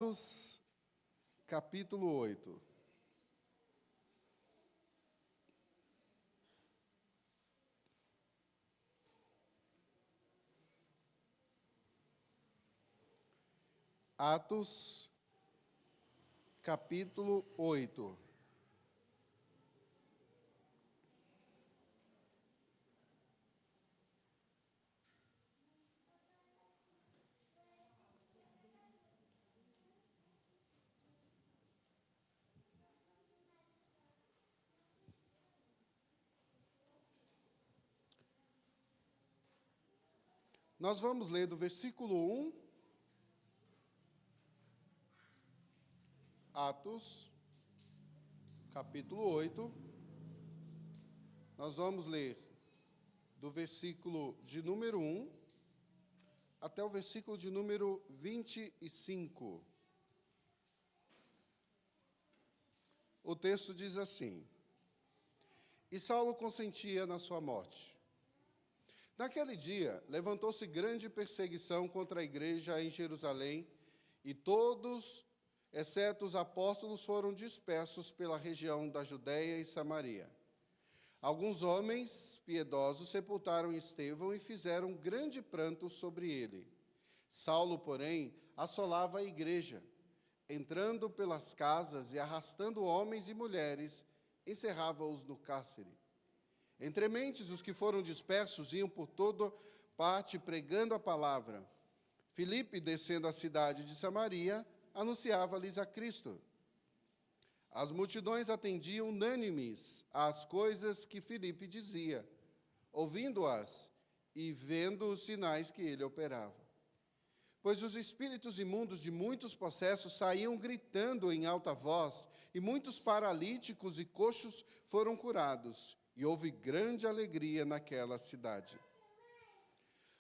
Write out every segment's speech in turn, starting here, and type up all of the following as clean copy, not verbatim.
Atos, capítulo 8. Atos, capítulo 8. Nós vamos ler do versículo 1, Atos, capítulo 8. Nós vamos ler do versículo de número 1 até o versículo de número 25. O texto diz assim: E Saulo consentia na sua morte. Naquele dia, levantou-se grande perseguição contra a igreja em Jerusalém, e todos, exceto os apóstolos, foram dispersos pela região da Judéia e Samaria. Alguns homens piedosos sepultaram Estevão e fizeram grande pranto sobre ele. Saulo, porém, assolava a igreja, entrando pelas casas e arrastando homens e mulheres, encerrava-os no cárcere. Entre mentes, os que foram dispersos iam por toda parte pregando a palavra. Filipe, descendo à cidade de Samaria, anunciava-lhes a Cristo. As multidões atendiam unânimes às coisas que Filipe dizia, ouvindo-as e vendo os sinais que ele operava. Pois os espíritos imundos de muitos possessos saíam gritando em alta voz, e muitos paralíticos e coxos foram curados. E houve grande alegria naquela cidade.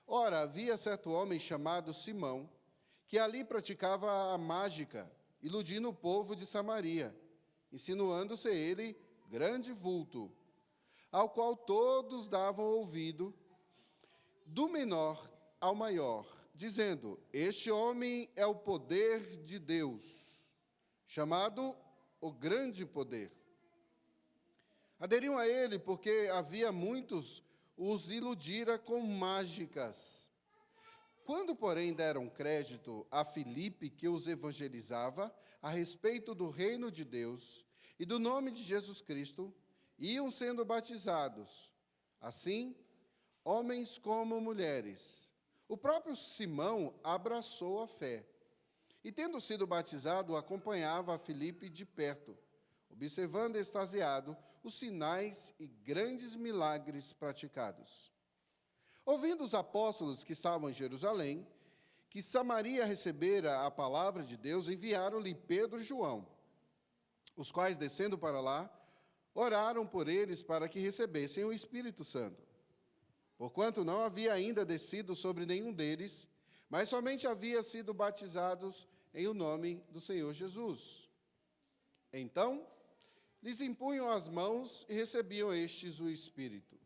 Ora, havia certo homem chamado Simão, que ali praticava a mágica, iludindo o povo de Samaria, insinuando-se ele grande vulto, ao qual todos davam ouvido, do menor ao maior, dizendo: Este homem é o poder de Deus, chamado o grande poder. Aderiam a ele porque havia muitos os iludira com mágicas. Quando, porém, deram crédito a Filipe, que os evangelizava, a respeito do reino de Deus e do nome de Jesus Cristo, iam sendo batizados, assim, homens como mulheres. O próprio Simão abraçou a fé, e, tendo sido batizado, acompanhava a Filipe de perto, observando extasiado os sinais e grandes milagres praticados. Ouvindo os apóstolos que estavam em Jerusalém, que Samaria recebera a palavra de Deus, enviaram-lhe Pedro e João, os quais, descendo para lá, oraram por eles para que recebessem o Espírito Santo. Porquanto não havia ainda descido sobre nenhum deles, mas somente havia sido batizados em o nome do Senhor Jesus. Então, lhes impunham as mãos e recebiam estes o Espírito.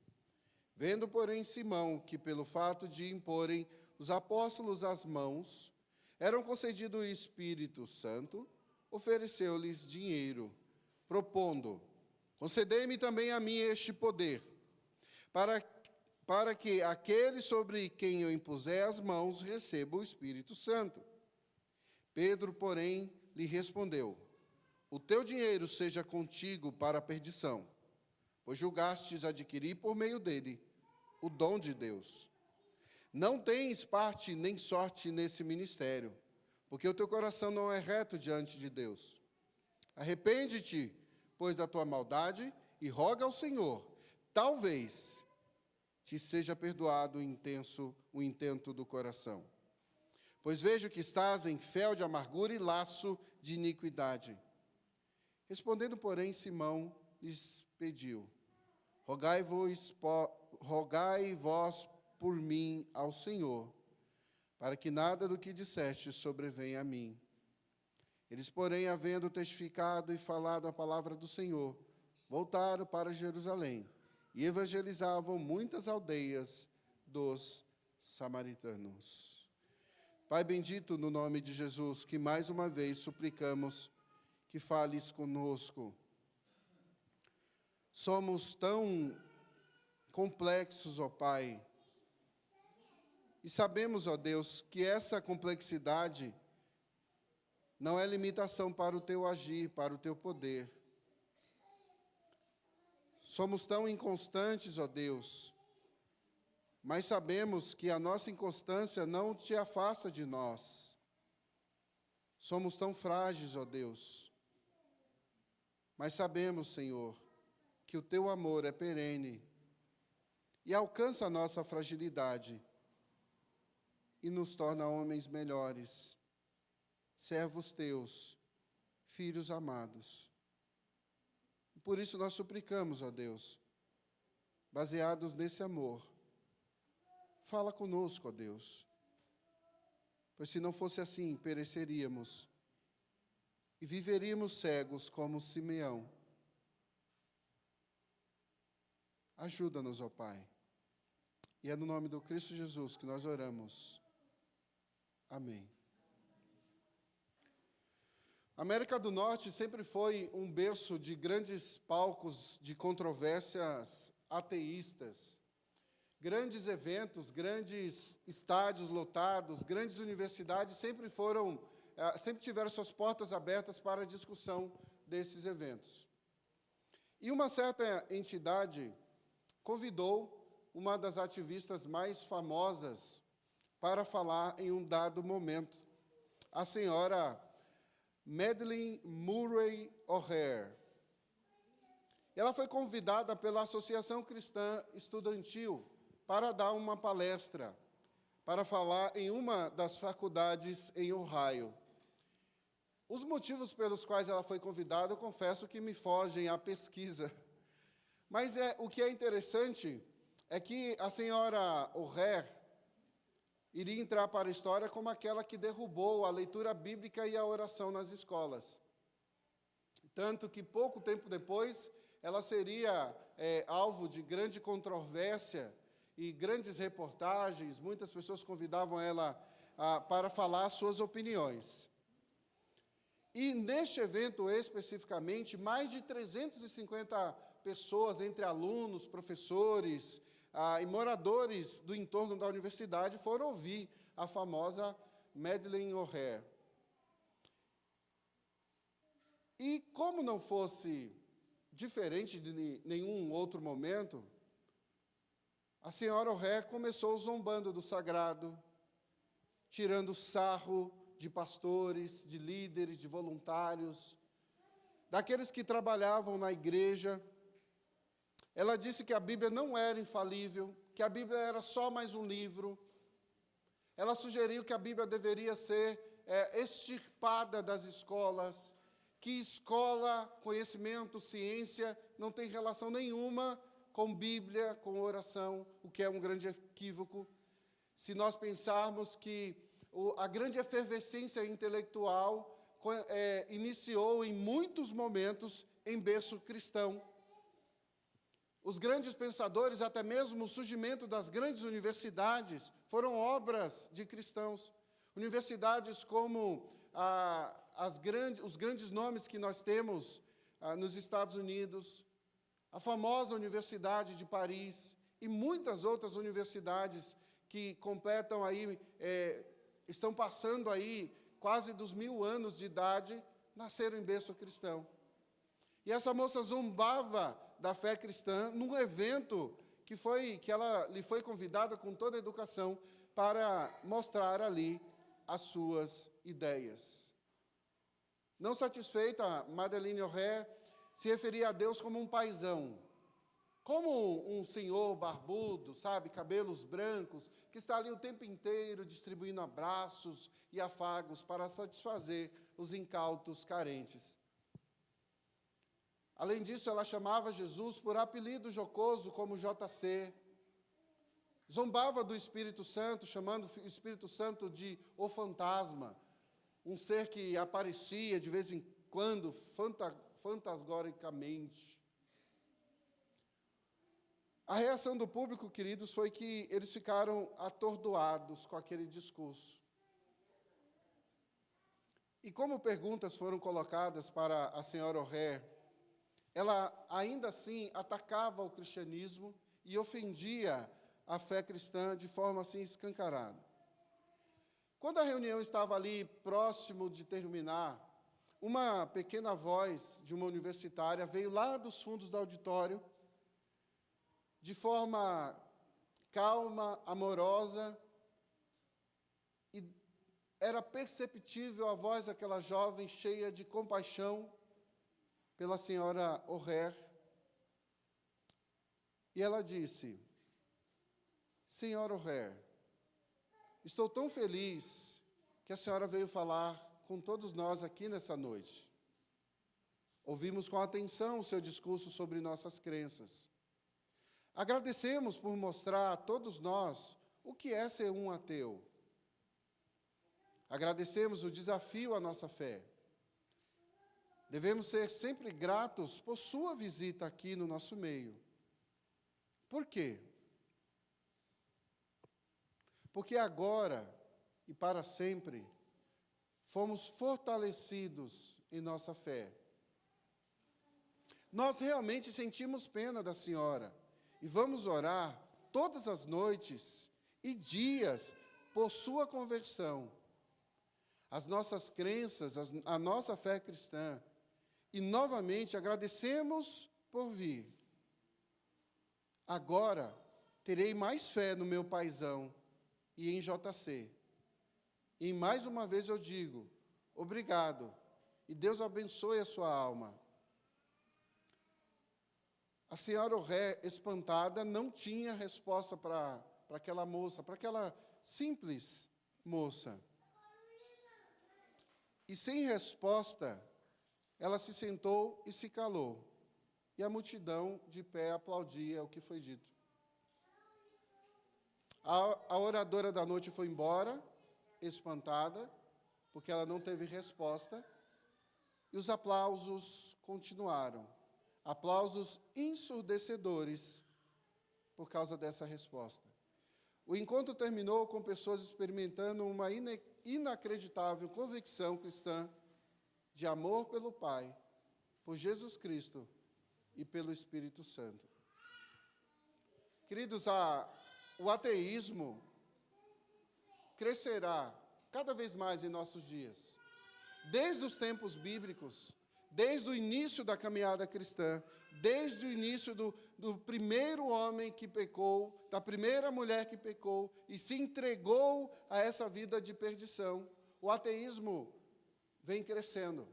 Vendo, porém, Simão, que pelo fato de imporem os apóstolos as mãos, eram concedido o Espírito Santo, ofereceu-lhes dinheiro, propondo: Concedei-me também a mim este poder, para que aquele sobre quem eu impuser as mãos receba o Espírito Santo. Pedro, porém, lhe respondeu: O teu dinheiro seja contigo para a perdição, pois julgastes adquirir por meio dele o dom de Deus. Não tens parte nem sorte nesse ministério, porque o teu coração não é reto diante de Deus. Arrepende-te, pois, da tua maldade, e roga ao Senhor, talvez te seja perdoado o intento do coração. Pois vejo que estás em fel de amargura e laço de iniquidade. Respondendo, porém, Simão lhes pediu: Rogai vós por mim ao Senhor, para que nada do que disseste sobrevenha a mim. Eles, porém, havendo testificado e falado a palavra do Senhor, voltaram para Jerusalém e evangelizavam muitas aldeias dos samaritanos. Pai bendito, no nome de Jesus, que mais uma vez suplicamos que fales conosco. Somos tão complexos, ó Pai, e sabemos, ó Deus, que essa complexidade não é limitação para o teu agir, para o teu poder. Somos tão inconstantes, ó Deus, mas sabemos que a nossa inconstância não te afasta de nós. Somos tão frágeis, ó Deus, mas sabemos, Senhor, que o teu amor é perene e alcança a nossa fragilidade e nos torna homens melhores, servos teus, filhos amados. Por isso nós suplicamos, ó Deus, baseados nesse amor, fala conosco, ó Deus, pois se não fosse assim, pereceríamos e viveríamos cegos como Simeão. Ajuda-nos, ó Pai, e é no nome do Cristo Jesus que nós oramos. Amém. A América do Norte sempre foi um berço de grandes palcos de controvérsias ateístas. Grandes eventos, grandes estádios lotados, grandes universidades sempre tiveram suas portas abertas para a discussão desses eventos. E uma certa entidade convidou uma das ativistas mais famosas para falar em um dado momento, a senhora Madeleine Murray O'Hair. Ela foi convidada pela Associação Cristã Estudantil para dar uma palestra, para falar em uma das faculdades em Ohio. Os motivos pelos quais ela foi convidada, eu confesso que me fogem à pesquisa. Mas o que é interessante é que a senhora O'Hair iria entrar para a história como aquela que derrubou a leitura bíblica e a oração nas escolas. Tanto que, pouco tempo depois, ela seria alvo de grande controvérsia e grandes reportagens. Muitas pessoas convidavam ela para falar suas opiniões. E, neste evento especificamente, mais de 350 pessoas, entre alunos, professores e moradores do entorno da universidade, foram ouvir a famosa Madeleine O'Hair. E, como não fosse diferente de nenhum outro momento, a senhora O'Hair começou zombando do sagrado, tirando sarro de pastores, de líderes, de voluntários, daqueles que trabalhavam na igreja. Ela disse que a Bíblia não era infalível, que a Bíblia era só mais um livro. Ela sugeriu que a Bíblia deveria ser extirpada das escolas, que escola, conhecimento, ciência, não tem relação nenhuma com Bíblia, com oração, o que é um grande equívoco. Se nós pensarmos que a grande efervescência intelectual iniciou em muitos momentos em berço cristão. Os grandes pensadores, até mesmo o surgimento das grandes universidades, foram obras de cristãos. Universidades como os grandes nomes que nós temos nos Estados Unidos, a famosa Universidade de Paris e muitas outras universidades que completam aí, estão passando aí quase dos 1000 anos de idade, nasceram em berço cristão. E essa moça zombava da fé cristã num evento que ela lhe foi convidada com toda a educação para mostrar ali as suas ideias. Não satisfeita, Madeleine O'Hair se referia a Deus como um paizão, como um senhor barbudo, sabe, cabelos brancos, que está ali o tempo inteiro distribuindo abraços e afagos para satisfazer os incautos carentes. Além disso, ela chamava Jesus por apelido jocoso como JC. Zombava do Espírito Santo, chamando o Espírito Santo de o fantasma, um ser que aparecia de vez em quando, fantasgoricamente. A reação do público, queridos, foi que eles ficaram atordoados com aquele discurso. E como perguntas foram colocadas para a senhora O'Hare, ela ainda assim atacava o cristianismo e ofendia a fé cristã de forma assim escancarada. Quando a reunião estava ali próximo de terminar, uma pequena voz de uma universitária veio lá dos fundos do auditório, de forma calma, amorosa, e era perceptível a voz daquela jovem cheia de compaixão pela senhora O'Hare. E ela disse: Senhora O'Hare, estou tão feliz que a senhora veio falar com todos nós aqui nessa noite. Ouvimos com atenção o seu discurso sobre nossas crenças. Agradecemos por mostrar a todos nós o que é ser um ateu. Agradecemos o desafio à nossa fé. Devemos ser sempre gratos por sua visita aqui no nosso meio. Por quê? Porque agora e para sempre fomos fortalecidos em nossa fé. Nós realmente sentimos pena da senhora e vamos orar todas as noites e dias por sua conversão. As nossas crenças, a nossa fé cristã. E, novamente, agradecemos por vir. Agora, terei mais fé no meu paizão e em JC. E, mais uma vez, eu digo, obrigado. E Deus abençoe a sua alma. A senhora O'Hare, espantada, não tinha resposta para aquela moça, para aquela simples moça. E, sem resposta, ela se sentou e se calou. E a multidão de pé aplaudia o que foi dito. A oradora da noite foi embora, espantada, porque ela não teve resposta. E os aplausos continuaram. Aplausos ensurdecedores por causa dessa resposta. O encontro terminou com pessoas experimentando uma inacreditável convicção cristã de amor pelo Pai, por Jesus Cristo e pelo Espírito Santo. Queridos, o ateísmo crescerá cada vez mais em nossos dias. Desde os tempos bíblicos, desde o início da caminhada cristã, desde o início do primeiro homem que pecou, da primeira mulher que pecou e se entregou a essa vida de perdição, o ateísmo vem crescendo.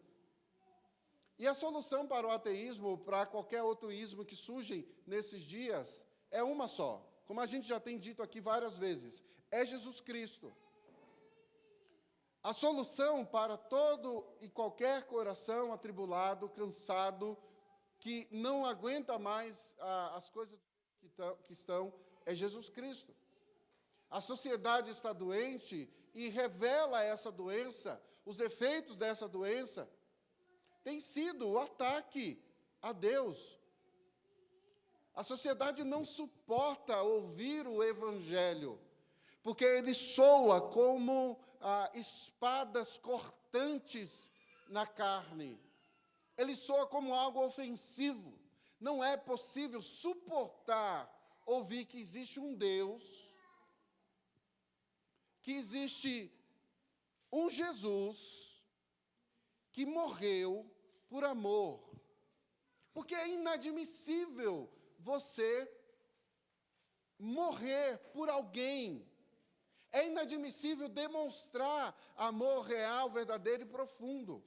E a solução para o ateísmo, para qualquer outro ismo que surge nesses dias, é uma só. Como a gente já tem dito aqui várias vezes, é Jesus Cristo. A solução para todo e qualquer coração atribulado, cansado, que não aguenta mais as coisas que estão, é Jesus Cristo. A sociedade está doente e revela essa doença, os efeitos dessa doença, tem sido o ataque a Deus. A sociedade não suporta ouvir o Evangelho, porque ele soa como espadas cortantes na carne. Ele soa como algo ofensivo. Não é possível suportar ouvir que existe um Deus, que existe um Jesus que morreu por amor. Porque é inadmissível você morrer por alguém. É inadmissível demonstrar amor real, verdadeiro e profundo.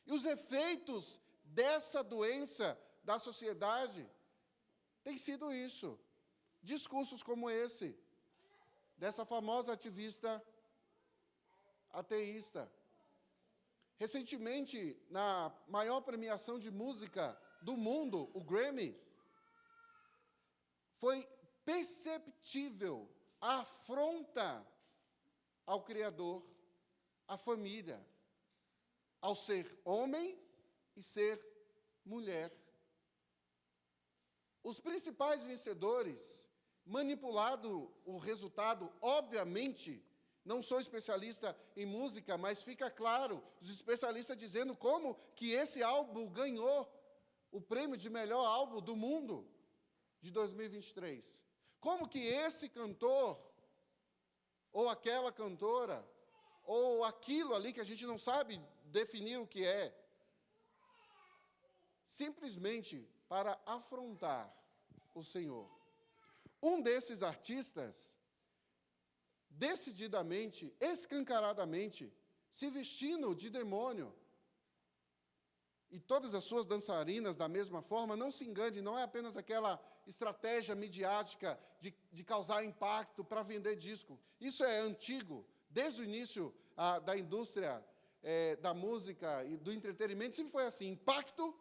E os efeitos dessa doença da sociedade têm sido isso. Discursos como esse, dessa famosa ativista ateísta. Recentemente, na maior premiação de música do mundo, o Grammy, foi perceptível a afronta ao Criador, à família, ao ser homem e ser mulher. Os principais vencedores, manipulado o resultado, obviamente, Não sou especialista em música, mas fica claro, os especialistas dizendo como que esse álbum ganhou o prêmio de melhor álbum do mundo de 2023. Como que esse cantor, ou aquela cantora, ou aquilo ali que a gente não sabe definir o que é, simplesmente para afrontar o Senhor. Um desses artistas, decididamente, escancaradamente, se vestindo de demônio, e todas as suas dançarinas da mesma forma, não se engane, não é apenas aquela estratégia midiática de causar impacto para vender disco. Isso é antigo, desde o início da indústria da música e do entretenimento, sempre foi assim, impacto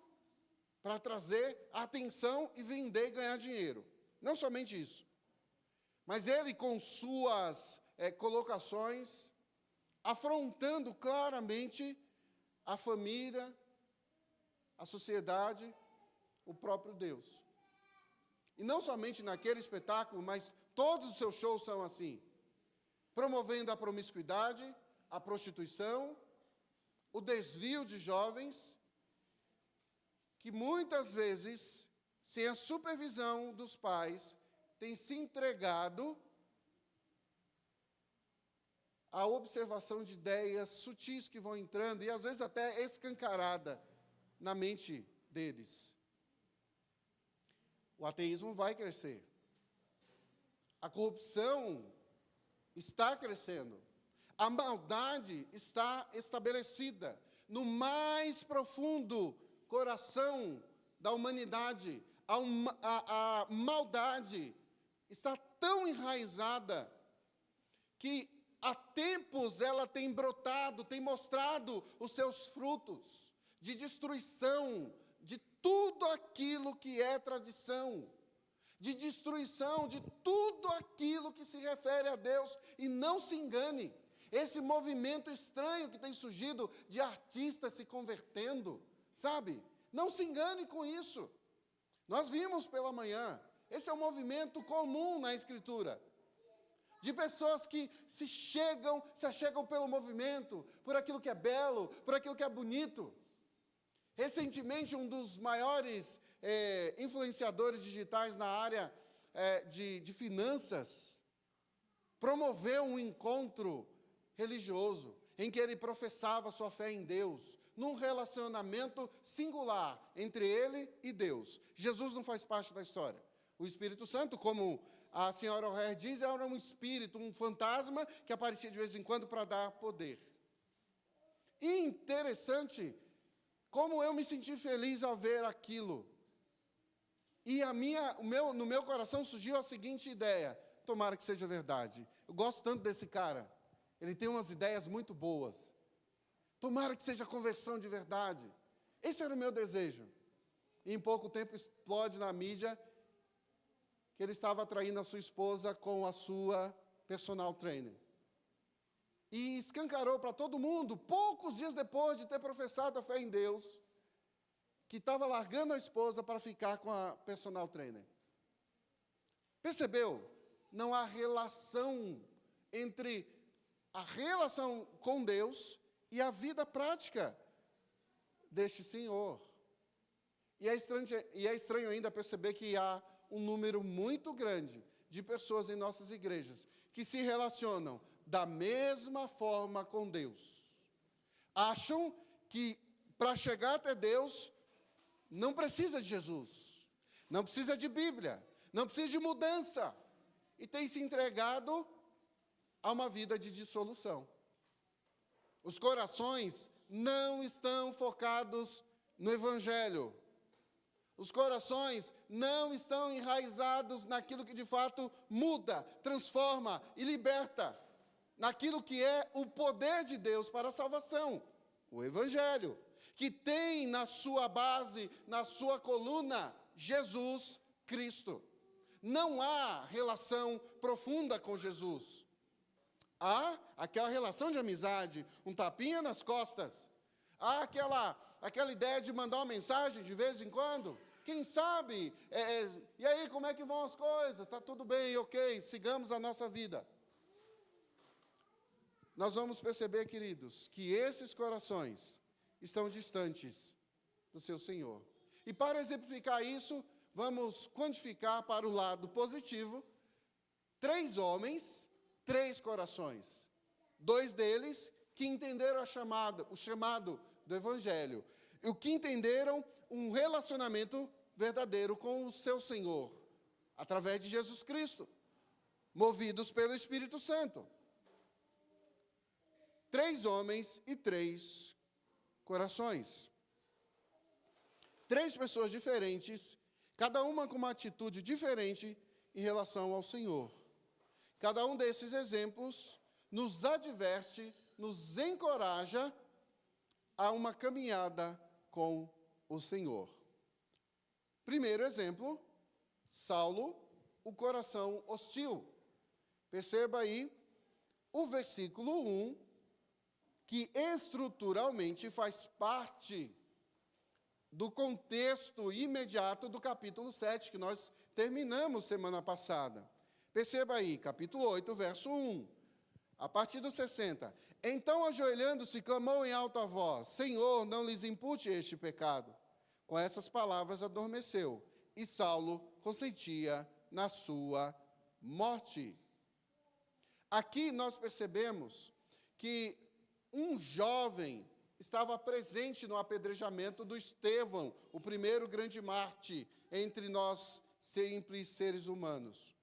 para trazer atenção e vender e ganhar dinheiro. Não somente isso, mas ele com suas colocações, afrontando claramente a família, a sociedade, o próprio Deus. E não somente naquele espetáculo, mas todos os seus shows são assim, promovendo a promiscuidade, a prostituição, o desvio de jovens, que muitas vezes, sem a supervisão dos pais, têm se entregado à observação de ideias sutis que vão entrando, e às vezes até escancarada, na mente deles. O ateísmo vai crescer. A corrupção está crescendo. A maldade está estabelecida no mais profundo coração da humanidade. A maldade está tão enraizada que há tempos ela tem brotado, tem mostrado os seus frutos de destruição de tudo aquilo que é tradição, de destruição de tudo aquilo que se refere a Deus. E não se engane, esse movimento estranho que tem surgido de artistas se convertendo, sabe? Não se engane com isso. Nós vimos pela manhã, esse é um movimento comum na Escritura, de pessoas que se achegam pelo movimento, por aquilo que é belo, por aquilo que é bonito. Recentemente, um dos maiores influenciadores digitais na área de finanças promoveu um encontro religioso em que ele professava sua fé em Deus, num relacionamento singular entre ele e Deus. Jesus não faz parte da história. O Espírito Santo, como a senhora O'Hare diz, era um espírito, um fantasma que aparecia de vez em quando para dar poder. E interessante como eu me senti feliz ao ver aquilo. E no meu coração surgiu a seguinte ideia: tomara que seja verdade. Eu gosto tanto desse cara. Ele tem umas ideias muito boas. Tomara que seja conversão de verdade. Esse era o meu desejo. E em pouco tempo explode na mídia que ele estava traindo a sua esposa com a sua personal trainer. E escancarou para todo mundo, poucos dias depois de ter professado a fé em Deus, que estava largando a esposa para ficar com a personal trainer. Percebeu? Não há relação entre a relação com Deus e a vida prática deste senhor. E é estranho ainda perceber que há um número muito grande de pessoas em nossas igrejas que se relacionam da mesma forma com Deus. Acham que para chegar até Deus não precisa de Jesus, não precisa de Bíblia, não precisa de mudança, e tem se entregado a uma vida de dissolução. Os corações não estão focados no Evangelho. Os corações não estão enraizados naquilo que de fato muda, transforma e liberta, naquilo que é o poder de Deus para a salvação, o Evangelho, que tem na sua base, na sua coluna, Jesus Cristo. Não há relação profunda com Jesus. Há aquela relação de amizade, um tapinha nas costas. Há aquela ideia de mandar uma mensagem de vez em quando. Quem sabe, e aí, como é que vão as coisas? Está tudo bem, ok, sigamos a nossa vida. nós vamos perceber, queridos, que esses corações estão distantes do seu Senhor. E para exemplificar isso, vamos quantificar para o lado positivo 3 homens, 3 corações. 2 deles que entenderam o chamado do Evangelho, e o que entenderam um relacionamento verdadeiro com o seu Senhor, através de Jesus Cristo, movidos pelo Espírito Santo. 3 homens e 3 corações. 3 pessoas diferentes, cada uma com uma atitude diferente em relação ao Senhor. Cada um desses exemplos nos adverte, nos encoraja a uma caminhada com o Senhor. Primeiro exemplo, Saulo, o coração hostil. Perceba aí o versículo 1, que estruturalmente faz parte do contexto imediato do capítulo 7, que nós terminamos semana passada. Perceba aí, capítulo 8, verso 1, a partir do 60. Então, ajoelhando-se, clamou em alta voz: Senhor, não lhes impute este pecado. Com essas palavras adormeceu, e Saulo consentia na sua morte. Aqui nós percebemos que um jovem estava presente no apedrejamento do Estevão, o primeiro grande mártir entre nós simples seres humanos.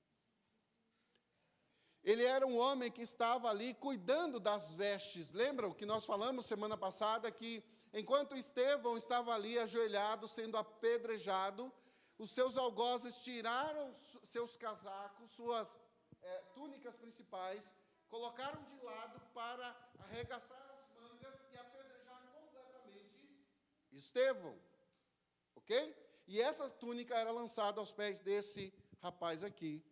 Ele era um homem que estava ali cuidando das vestes. Lembram que nós falamos semana passada que, enquanto Estevão estava ali ajoelhado, sendo apedrejado, os seus algozes tiraram seus casacos, suas túnicas principais, colocaram de lado para arregaçar as mangas e apedrejar completamente Estevão. Ok? E essa túnica era lançada aos pés desse rapaz aqui,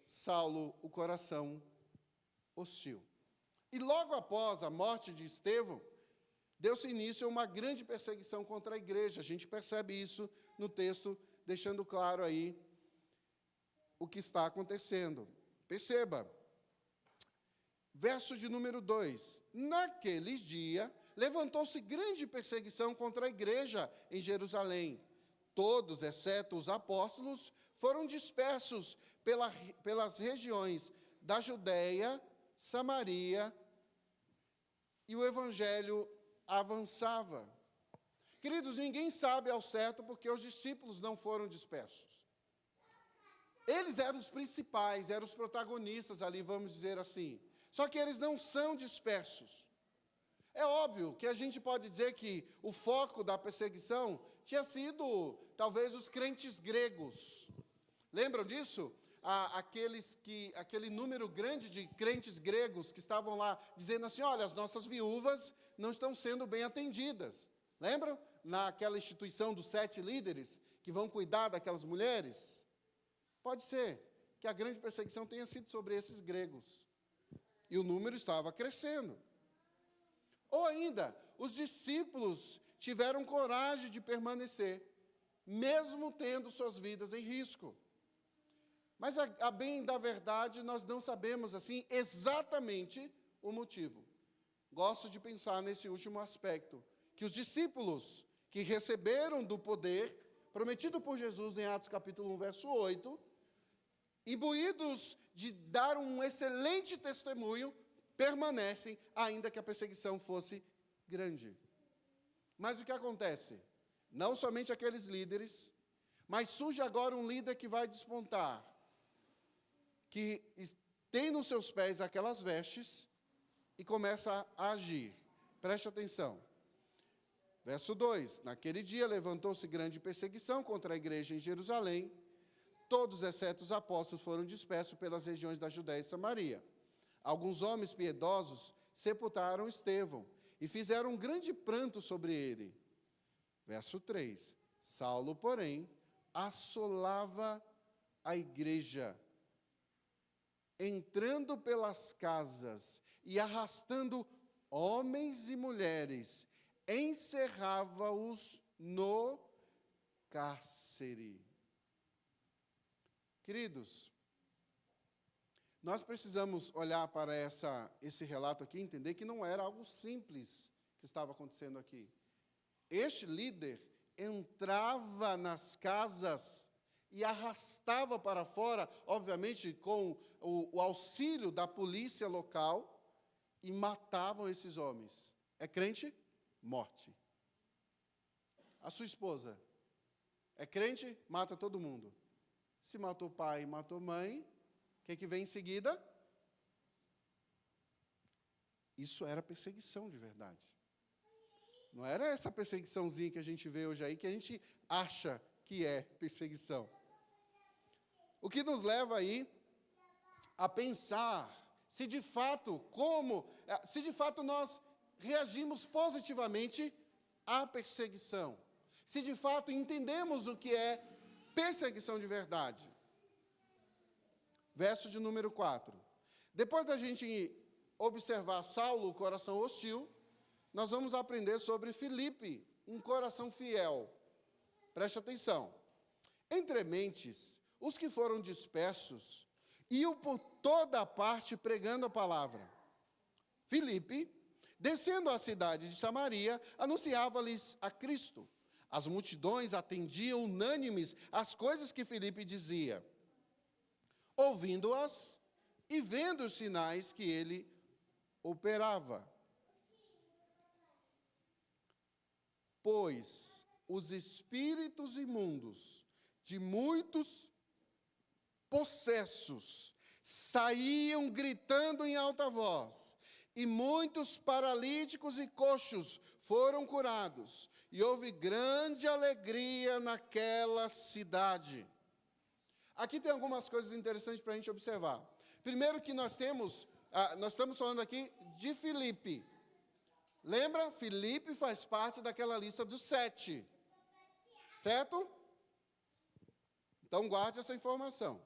Saulo, o coração hostil. E logo após a morte de Estevão, deu-se início a uma grande perseguição contra a igreja. A gente percebe isso no texto, deixando claro aí o que está acontecendo. Perceba, verso de número 2. Naqueles dias, levantou-se grande perseguição contra a igreja em Jerusalém. Todos, exceto os apóstolos, foram dispersos pelas regiões da Judéia, Samaria, e o evangelho avançava. Queridos, ninguém sabe ao certo porque os discípulos não foram dispersos. Eles eram os principais, eram os protagonistas ali, vamos dizer assim. Só que eles não são dispersos. É óbvio que a gente pode dizer que o foco da perseguição tinha sido, talvez, os crentes gregos. Lembram disso? Aquele número grande de crentes gregos que estavam lá dizendo assim: olha, as nossas viúvas não estão sendo bem atendidas. Lembram? Naquela instituição dos 7 líderes que vão cuidar daquelas mulheres? Pode ser que a grande perseguição tenha sido sobre esses gregos. E o número estava crescendo. Ou ainda, os discípulos tiveram coragem de permanecer, mesmo tendo suas vidas em risco. Mas, a bem da verdade, nós não sabemos, assim, exatamente o motivo. Gosto de pensar nesse último aspecto, que os discípulos que receberam do poder prometido por Jesus em Atos capítulo 1, verso 8, imbuídos de dar um excelente testemunho, permanecem, ainda que a perseguição fosse grande. Mas o que acontece? Não somente aqueles líderes, mas surge agora um líder que vai despontar, que tem nos seus pés aquelas vestes e começa a agir. Preste atenção. Verso 2. Naquele dia levantou-se grande perseguição contra a igreja em Jerusalém. Todos, exceto os apóstolos, foram dispersos pelas regiões da Judéia e Samaria. Alguns homens piedosos sepultaram Estevão e fizeram um grande pranto sobre ele. Verso 3. Saulo, porém, assolava a igreja, entrando pelas casas e arrastando homens e mulheres, encerrava-os no cárcere. Queridos, Nós precisamos olhar para esse relato aqui e entender que não era algo simples que estava acontecendo aqui. Este líder entrava nas casas e arrastava para fora, obviamente com o auxílio da polícia local, e matavam esses homens. É crente? Morte. A sua esposa é crente? Mata todo mundo. Se matou pai, matou mãe, o que vem em seguida? Isso era perseguição de verdade. Não era essa perseguiçãozinha que a gente vê hoje aí, que a gente acha que é perseguição. O que nos leva aí a pensar se de fato nós reagimos positivamente à perseguição. Se de fato entendemos o que é perseguição de verdade. Verso de número 4. Depois da gente observar Saulo, o coração hostil, nós vamos aprender sobre Filipe, um coração fiel. Preste atenção. Entre mentes, os que foram dispersos iam por toda parte pregando a palavra. Filipe, descendo à cidade de Samaria, anunciava-lhes a Cristo. As multidões atendiam unânimes às coisas que Filipe dizia, ouvindo-as e vendo os sinais que ele operava. Pois os espíritos imundos de muitos possessos saíam gritando em alta voz, e muitos paralíticos e coxos foram curados, e houve grande alegria naquela cidade. Aqui tem algumas coisas interessantes para a gente observar. Primeiro que nós estamos falando aqui de Filipe. Lembra? Filipe faz parte daquela lista dos 7. Certo? Então guarde essa informação.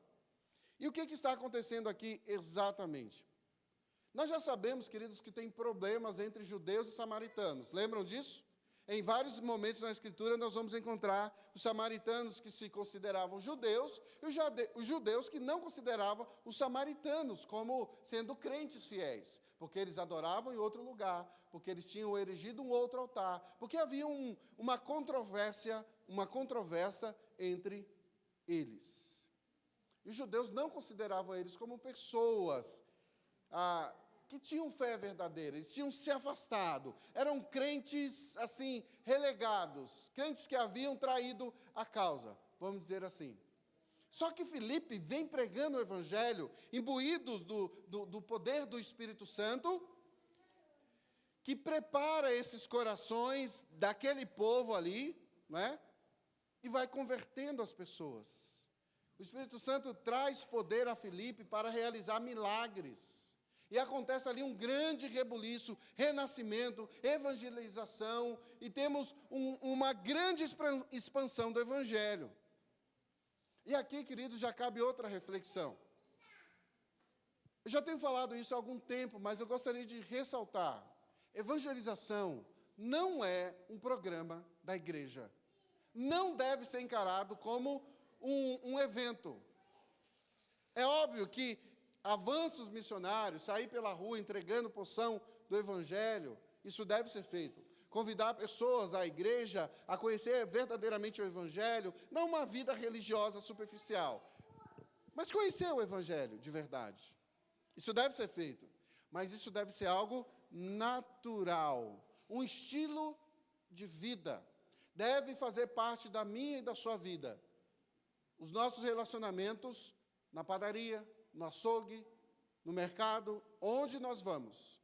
E o que está acontecendo aqui exatamente? Nós já sabemos, queridos, que tem problemas entre judeus e samaritanos. Lembram disso? Em vários momentos na Escritura nós vamos encontrar os samaritanos que se consideravam judeus e os judeus que não consideravam os samaritanos como sendo crentes fiéis, porque eles adoravam em outro lugar, porque eles tinham erigido um outro altar, porque havia uma controvérsia entre eles. E os judeus não consideravam eles como pessoas que tinham fé verdadeira, eles tinham se afastado, eram crentes, assim, relegados, crentes que haviam traído a causa, vamos dizer assim. Só que Filipe vem pregando o Evangelho, imbuídos do poder do Espírito Santo, que prepara esses corações daquele povo ali, né, e vai convertendo as pessoas. O Espírito Santo traz poder a Filipe para realizar milagres. E acontece ali um grande rebuliço, renascimento, evangelização, e temos uma grande expansão do Evangelho. E aqui, queridos, já cabe outra reflexão. Eu já tenho falado isso há algum tempo, mas eu gostaria de ressaltar. Evangelização não é um programa da igreja. Não deve ser encarado como um evento. É óbvio que avanços missionários, sair pela rua entregando porção do Evangelho, isso deve ser feito. Convidar pessoas à igreja a conhecer verdadeiramente o Evangelho, não uma vida religiosa superficial, mas conhecer o Evangelho de verdade. Isso deve ser feito, mas isso deve ser algo natural, um estilo de vida. Deve fazer parte da minha e da sua vida. Os nossos relacionamentos na padaria, no açougue, no mercado, onde nós vamos.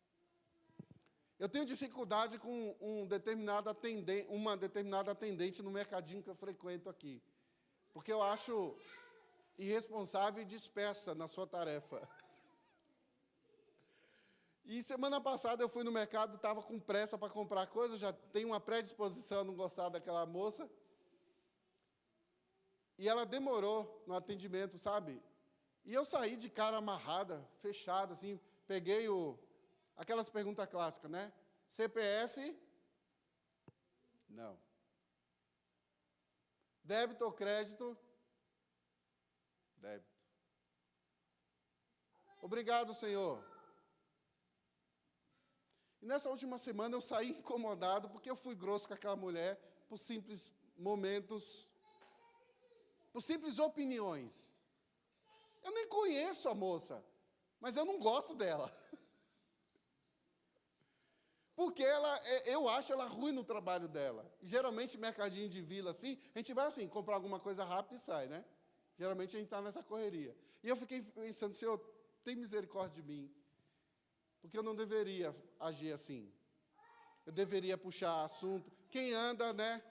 Eu tenho dificuldade com uma determinada atendente no mercadinho que eu frequento aqui, porque eu acho irresponsável e dispersa na sua tarefa. E semana passada eu fui no mercado, estava com pressa para comprar coisa, já tenho uma predisposição a não gostar daquela moça. E ela demorou no atendimento, sabe? E eu saí de cara amarrada, fechada, assim, peguei aquelas perguntas clássicas, né? CPF? Não. Débito ou crédito? Débito. Obrigado, Senhor. E nessa última semana eu saí incomodado porque eu fui grosso com aquela mulher por simples momentos, por simples opiniões. Eu nem conheço a moça, mas eu não gosto dela. Porque eu acho ela ruim no trabalho dela. E geralmente, mercadinho de vila assim, a gente vai assim, comprar alguma coisa rápida e sai, né? Geralmente a gente está nessa correria. E eu fiquei pensando, Senhor, tem misericórdia de mim. Porque eu não deveria agir assim. Eu deveria puxar assunto. Quem anda, né,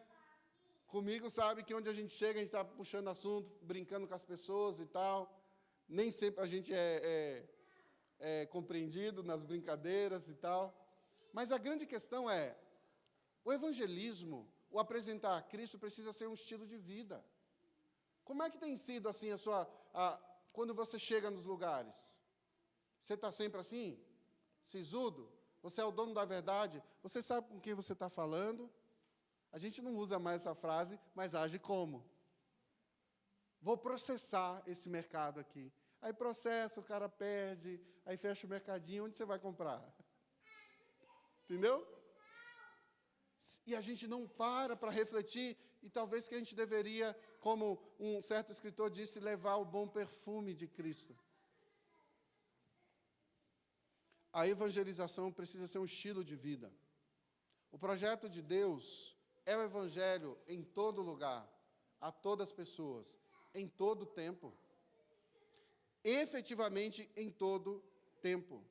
comigo sabe que onde a gente chega, a gente está puxando assunto, brincando com as pessoas e tal. Nem sempre a gente é compreendido nas brincadeiras e tal. Mas a grande questão é, o evangelismo, o apresentar a Cristo precisa ser um estilo de vida. Como é que tem sido assim quando você chega nos lugares? Você está sempre assim? Sisudo? Você é o dono da verdade? Você sabe com quem você está falando? A gente não usa mais essa frase, mas age como? Vou processar esse mercado aqui. Aí processa, o cara perde, aí fecha o mercadinho, onde você vai comprar? Entendeu? E a gente não para refletir, e talvez que a gente deveria, como um certo escritor disse, levar o bom perfume de Cristo. A evangelização precisa ser um estilo de vida. O projeto de Deus é o evangelho em todo lugar, a todas as pessoas, em todo tempo. Efetivamente em todo tempo.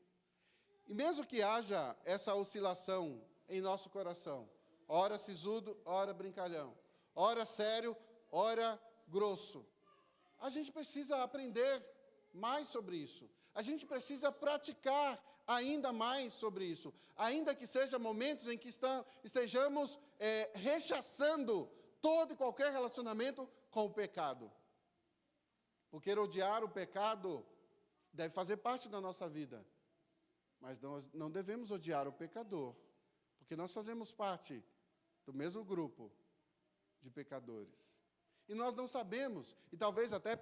E mesmo que haja essa oscilação em nosso coração, ora sisudo, ora brincalhão, ora sério, ora grosso, a gente precisa aprender mais sobre isso. A gente precisa praticar ainda mais sobre isso, ainda que seja momentos em que estejamos rechaçando todo e qualquer relacionamento com o pecado. Porque odiar o pecado deve fazer parte da nossa vida. Mas nós não devemos odiar o pecador, porque nós fazemos parte do mesmo grupo de pecadores. E nós não sabemos, e talvez até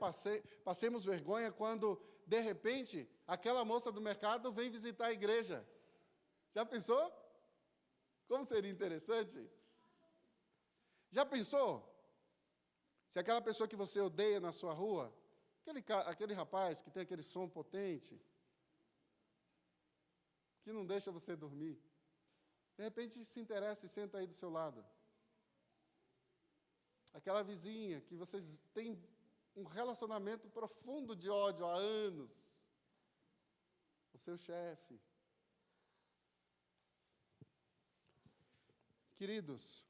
passemos vergonha quando, de repente, aquela moça do mercado vem visitar a igreja. Já pensou? Como seria interessante? Já pensou? Se aquela pessoa que você odeia na sua rua, aquele rapaz que tem aquele som potente, que não deixa você dormir, de repente se interessa e senta aí do seu lado. Aquela vizinha que vocês têm um relacionamento profundo de ódio há anos. O seu chefe. Queridos,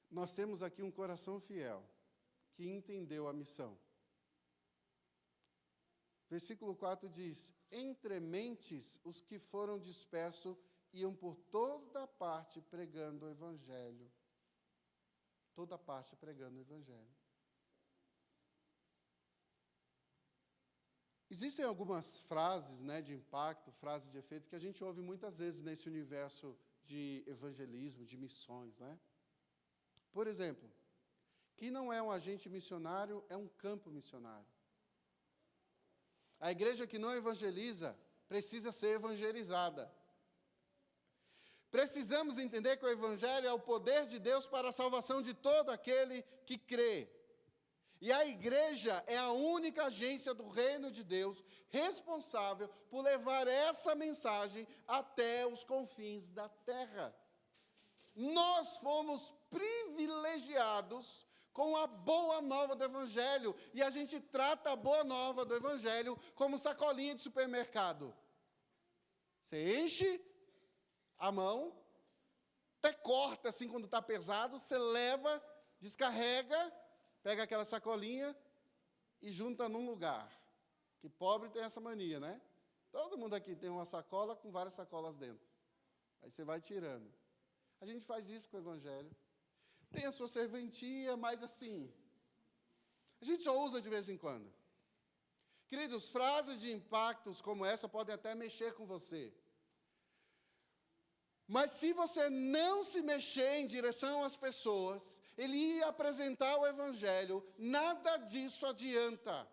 nós temos aqui um coração fiel, que entendeu a missão. Versículo 4 diz, entre mentes os que foram dispersos iam por toda parte pregando o Evangelho. Toda parte pregando o Evangelho. Existem algumas frases, né, de impacto, frases de efeito, que a gente ouve muitas vezes nesse universo de evangelismo, de missões, né? Por exemplo, quem não é um agente missionário é um campo missionário. A igreja que não evangeliza precisa ser evangelizada. Precisamos entender que o Evangelho é o poder de Deus para a salvação de todo aquele que crê. E a igreja é a única agência do reino de Deus responsável por levar essa mensagem até os confins da terra. Nós fomos privilegiados com a boa nova do Evangelho, e a gente trata a boa nova do Evangelho como sacolinha de supermercado. Você enche a mão, até corta assim quando está pesado, você leva, descarrega, pega aquela sacolinha e junta num lugar. Que pobre tem essa mania, né? Todo mundo aqui tem uma sacola com várias sacolas dentro. Aí você vai tirando. A gente faz isso com o Evangelho. Tem a sua serventia, mas assim, a gente só usa de vez em quando. Queridos, frases de impactos como essa podem até mexer com você. Mas se você não se mexer em direção às pessoas, ele ia apresentar o Evangelho, nada disso adianta.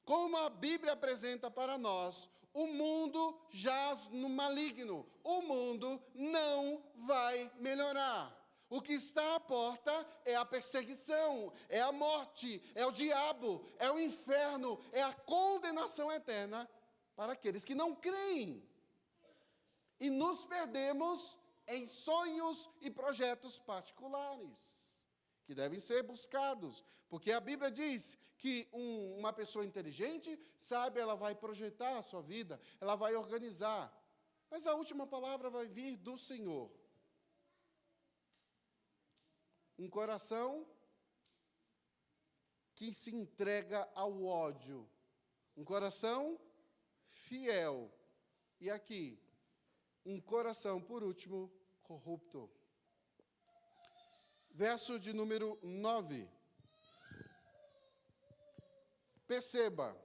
Como a Bíblia apresenta para nós, o mundo jaz no maligno. O mundo não vai melhorar. O que está à porta é a perseguição, é a morte, é o diabo, é o inferno, é a condenação eterna para aqueles que não creem. E nos perdemos em sonhos e projetos particulares, que devem ser buscados. Porque a Bíblia diz que uma pessoa inteligente, sabe, ela vai projetar a sua vida, ela vai organizar. Mas a última palavra vai vir do Senhor. Um coração que se entrega ao ódio. Um coração fiel. E aqui, um coração, por último, corrupto. Verso de número 9. Perceba,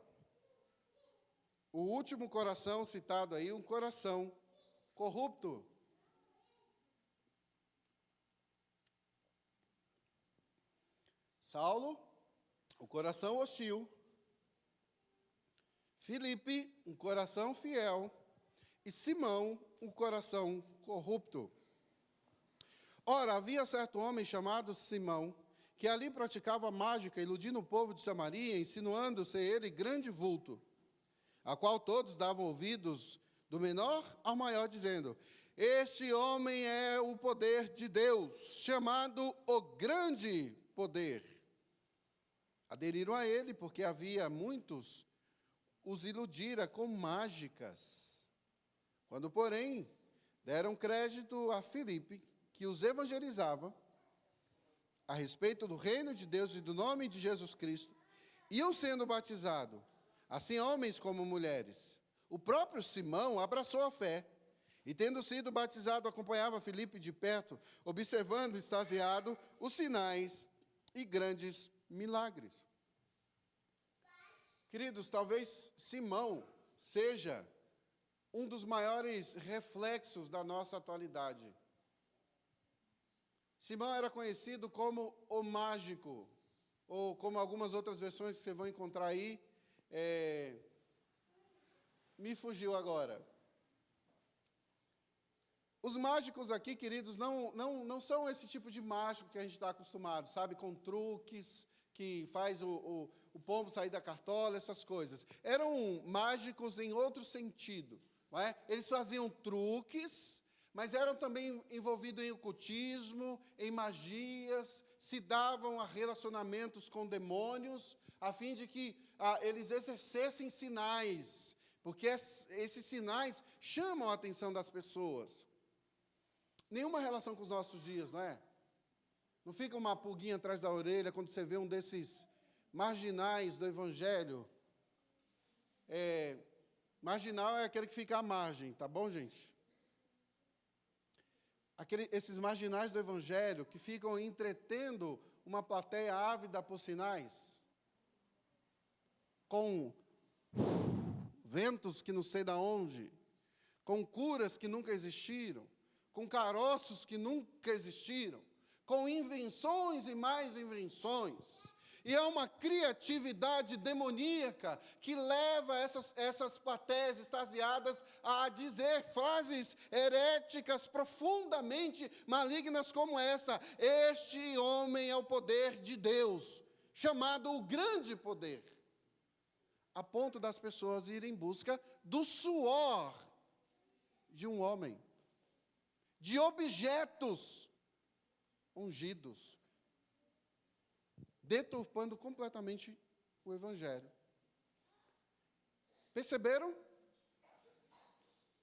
o último coração citado aí, um coração corrupto. Saulo, o coração hostil. Filipe, um coração fiel. E Simão, um coração corrupto. Ora, havia certo homem chamado Simão, que ali praticava mágica, iludindo o povo de Samaria, insinuando ser ele grande vulto, a qual todos davam ouvidos, do menor ao maior, dizendo: este homem é o poder de Deus, chamado o grande poder. Aderiram a ele, porque havia muitos os iludira com mágicas. Quando, porém, deram crédito a Filipe, que os evangelizava, a respeito do reino de Deus e do nome de Jesus Cristo, iam sendo batizados, assim homens como mulheres. O próprio Simão abraçou a fé, e tendo sido batizado, acompanhava Filipe de perto, observando, extasiado, os sinais e grandes milagres. Queridos, talvez Simão seja um dos maiores reflexos da nossa atualidade. Simão era conhecido como o mágico, ou como algumas outras versões que você vai encontrar aí, me fugiu agora. Os mágicos aqui, queridos, não são esse tipo de mágico que a gente está acostumado, sabe, com truques, que faz o pombo sair da cartola, essas coisas. Eram mágicos em outro sentido, não é? Eles faziam truques, mas eram também envolvidos em ocultismo, em magias, se davam a relacionamentos com demônios, a fim de que eles exercessem sinais, porque esses sinais chamam a atenção das pessoas. Nenhuma relação com os nossos dias, não é? Não fica uma pulguinha atrás da orelha quando você vê um desses marginais do Evangelho. Marginal é aquele que fica à margem, tá bom, gente? Esses marginais do Evangelho que ficam entretendo uma plateia ávida por sinais, com ventos que não sei de onde, com curas que nunca existiram, com caroços que nunca existiram, com invenções e mais invenções. E é uma criatividade demoníaca que leva essas plateias extasiadas a dizer frases heréticas profundamente malignas como esta: este homem é o poder de Deus, chamado o grande poder, a ponto das pessoas irem em busca do suor de um homem, de objetos ungidos, deturpando completamente o Evangelho. Perceberam?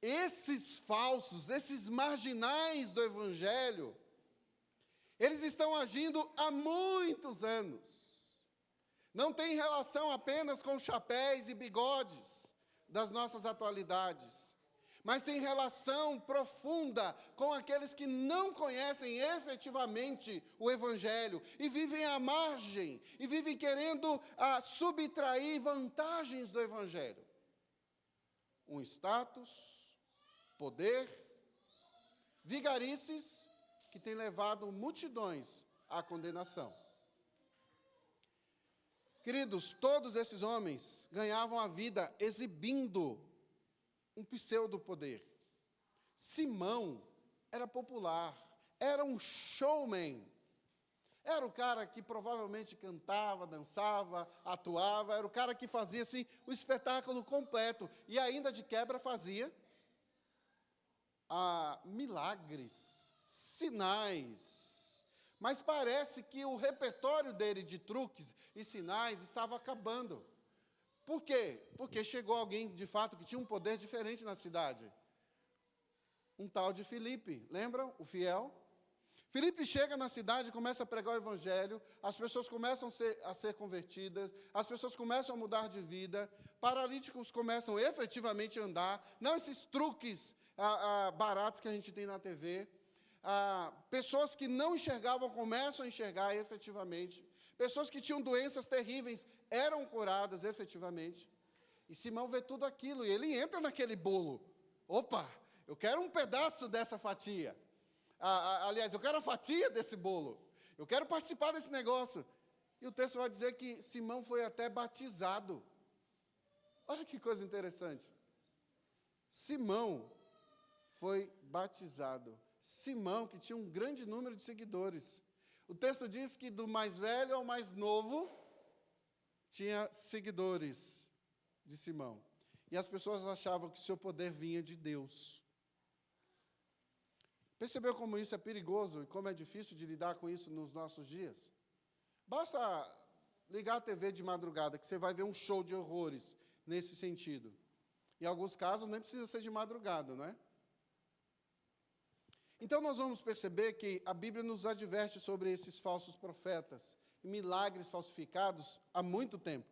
Esses falsos, esses marginais do Evangelho, eles estão agindo há muitos anos. Não tem relação apenas com chapéus e bigodes das nossas atualidades, mas tem relação profunda com aqueles que não conhecem efetivamente o Evangelho e vivem à margem, e vivem querendo subtrair vantagens do Evangelho. Um status, poder, vigarices que tem levado multidões à condenação. Queridos, todos esses homens ganhavam a vida exibindo um pseudo-poder. Simão era popular, era um showman. Era o cara que provavelmente cantava, dançava, atuava, era o cara que fazia assim, o espetáculo completo. E ainda de quebra fazia milagres, sinais. Mas parece que o repertório dele de truques e sinais estava acabando. Por quê? Porque chegou alguém, de fato, que tinha um poder diferente na cidade. Um tal de Filipe, lembram? O fiel. Filipe chega na cidade, começa a pregar o evangelho, as pessoas começam a ser convertidas, as pessoas começam a mudar de vida, paralíticos começam efetivamente a andar, não esses truques baratos que a gente tem na TV. Pessoas que não enxergavam começam a enxergar efetivamente. Pessoas que tinham doenças terríveis eram curadas efetivamente. E Simão vê tudo aquilo e ele entra naquele bolo. Opa, eu quero um pedaço dessa fatia. Aliás, eu quero a fatia desse bolo. Eu quero participar desse negócio. E o texto vai dizer que Simão foi até batizado. Olha que coisa interessante. Simão foi batizado. Simão, que tinha um grande número de seguidores. O texto diz que do mais velho ao mais novo, tinha seguidores de Simão. E as pessoas achavam que seu poder vinha de Deus. Percebeu como isso é perigoso e como é difícil de lidar com isso nos nossos dias? Basta ligar a TV de madrugada, que você vai ver um show de horrores nesse sentido. Em alguns casos, nem precisa ser de madrugada, não é? Então, nós vamos perceber que a Bíblia nos adverte sobre esses falsos profetas e milagres falsificados há muito tempo.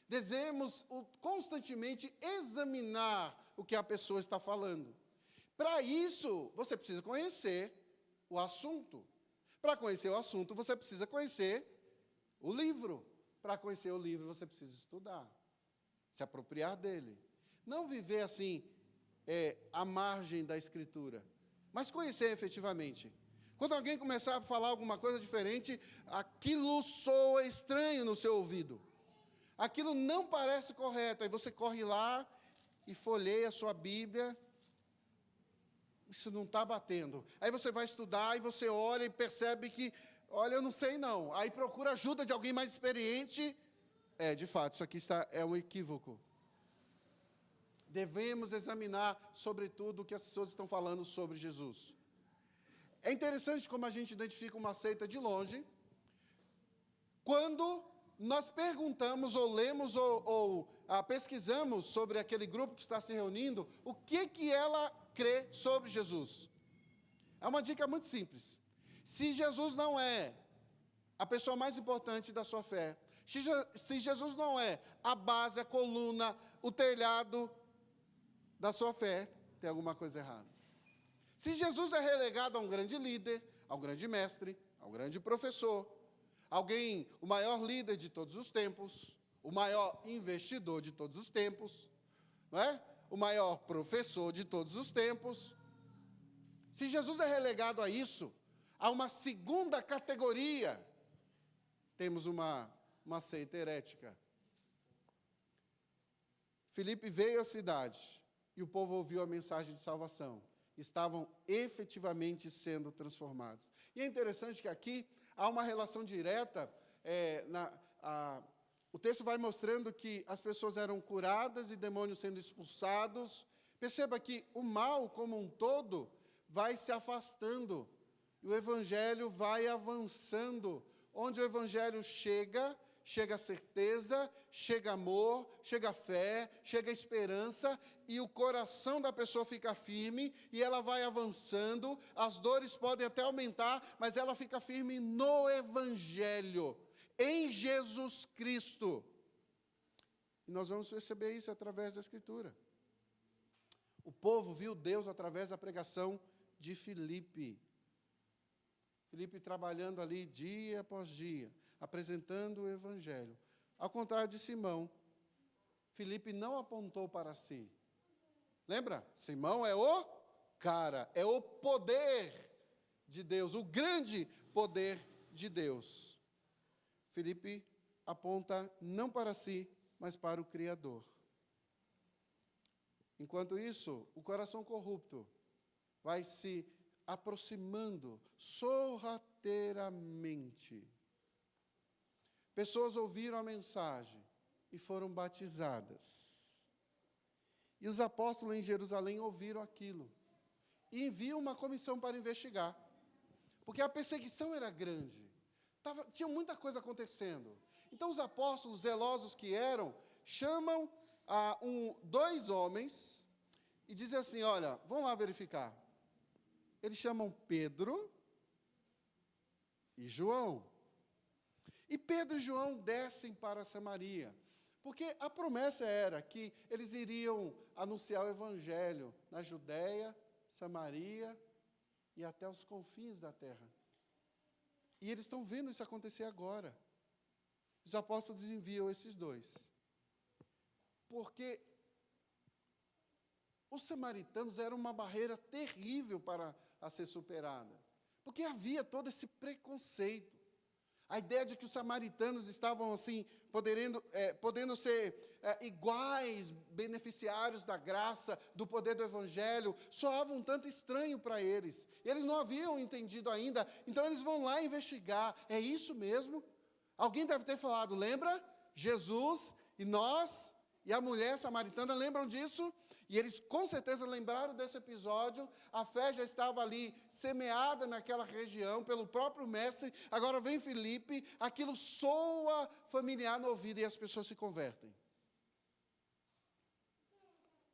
Devemos constantemente examinar o que a pessoa está falando. Para isso, você precisa conhecer o assunto. Para conhecer o assunto, você precisa conhecer o livro. Para conhecer o livro, você precisa estudar, se apropriar dele. Não viver assim, à margem da Escritura, mas conhecer efetivamente. Quando alguém começar a falar alguma coisa diferente, aquilo soa estranho no seu ouvido. Aquilo não parece correto. Aí você corre lá e folheia a sua Bíblia. Isso não está batendo. Aí você vai estudar e você olha e percebe que, olha, eu não sei não. Aí procura ajuda de alguém mais experiente. De fato, isso aqui é um equívoco. Devemos examinar, sobretudo, o que as pessoas estão falando sobre Jesus. É interessante como a gente identifica uma seita de longe, quando nós perguntamos, ou lemos, ou pesquisamos sobre aquele grupo que está se reunindo, o que ela crê sobre Jesus. É uma dica muito simples. Se Jesus não é a pessoa mais importante da sua fé, se Jesus não é a base, a coluna, o telhado da sua fé, tem alguma coisa errada. Se Jesus é relegado a um grande líder, a um grande mestre, a um grande professor, o maior líder de todos os tempos, o maior investidor de todos os tempos, não é? O maior professor de todos os tempos. Se Jesus é relegado a isso, a uma segunda categoria, temos uma seita herética. Filipe veio à cidade e o povo ouviu a mensagem de salvação. Estavam efetivamente sendo transformados. E é interessante que aqui há uma relação direta, o texto vai mostrando que as pessoas eram curadas e demônios sendo expulsados. Perceba que o mal como um todo vai se afastando, e o evangelho vai avançando. Onde o evangelho chega a certeza, chega amor, chega fé, chega esperança, e o coração da pessoa fica firme, e ela vai avançando. As dores podem até aumentar, mas ela fica firme no evangelho, em Jesus Cristo. E nós vamos perceber isso através da Escritura. O povo viu Deus através da pregação de Filipe. Filipe trabalhando ali dia após dia, apresentando o evangelho. Ao contrário de Simão, Filipe não apontou para si. Lembra? Simão é o cara, é o poder de Deus, o grande poder de Deus. Filipe aponta não para si, mas para o Criador. Enquanto isso, o coração corrupto vai se aproximando sorrateiramente. Pessoas ouviram a mensagem e foram batizadas. E os apóstolos em Jerusalém ouviram aquilo. E enviam uma comissão para investigar. Porque a perseguição era grande. Tinha muita coisa acontecendo. Então os apóstolos, zelosos que eram, chamam dois homens e dizem assim, olha, vão lá verificar. Eles chamam Pedro e João. E Pedro e João descem para Samaria, porque a promessa era que eles iriam anunciar o Evangelho na Judéia, Samaria e até os confins da terra. E eles estão vendo isso acontecer agora. Os apóstolos enviam esses dois. Porque os samaritanos eram uma barreira terrível para a ser superada. Porque havia todo esse preconceito. A ideia de que os samaritanos estavam assim, podendo ser iguais, beneficiários da graça, do poder do Evangelho, soava um tanto estranho para eles. Eles não haviam entendido ainda, então eles vão lá investigar. É isso mesmo? Alguém deve ter falado, lembra? Jesus e nós e a mulher samaritana, lembram disso? E eles com certeza lembraram desse episódio, a fé já estava ali semeada naquela região pelo próprio mestre, agora vem Filipe, aquilo soa familiar no ouvido e as pessoas se convertem.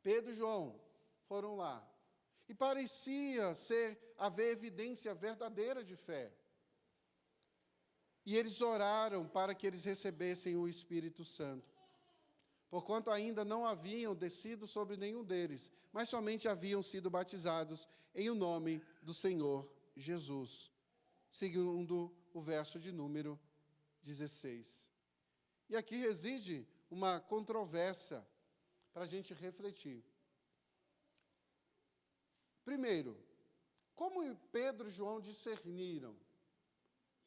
Pedro e João foram lá, e parecia haver evidência verdadeira de fé. E eles oraram para que eles recebessem o Espírito Santo. Porquanto ainda não haviam descido sobre nenhum deles, mas somente haviam sido batizados em o nome do Senhor Jesus. Segundo o verso de número 16. E aqui reside uma controvérsia para a gente refletir. Primeiro, como Pedro e João discerniram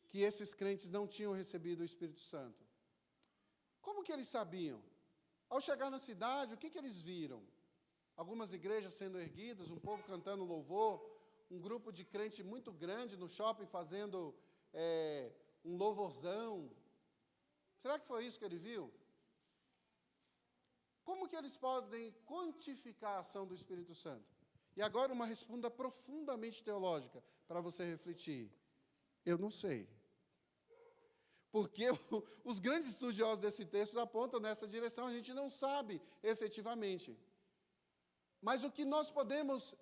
que esses crentes não tinham recebido o Espírito Santo? Como que eles sabiam? Ao chegar na cidade, o que eles viram? Algumas igrejas sendo erguidas, um povo cantando louvor, um grupo de crente muito grande no shopping fazendo um louvorzão. Será que foi isso que ele viu? Como que eles podem quantificar a ação do Espírito Santo? E agora uma resposta profundamente teológica para você refletir. Eu não sei. Porque os grandes estudiosos desse texto apontam nessa direção, a gente não sabe efetivamente. Mas o que nós podemos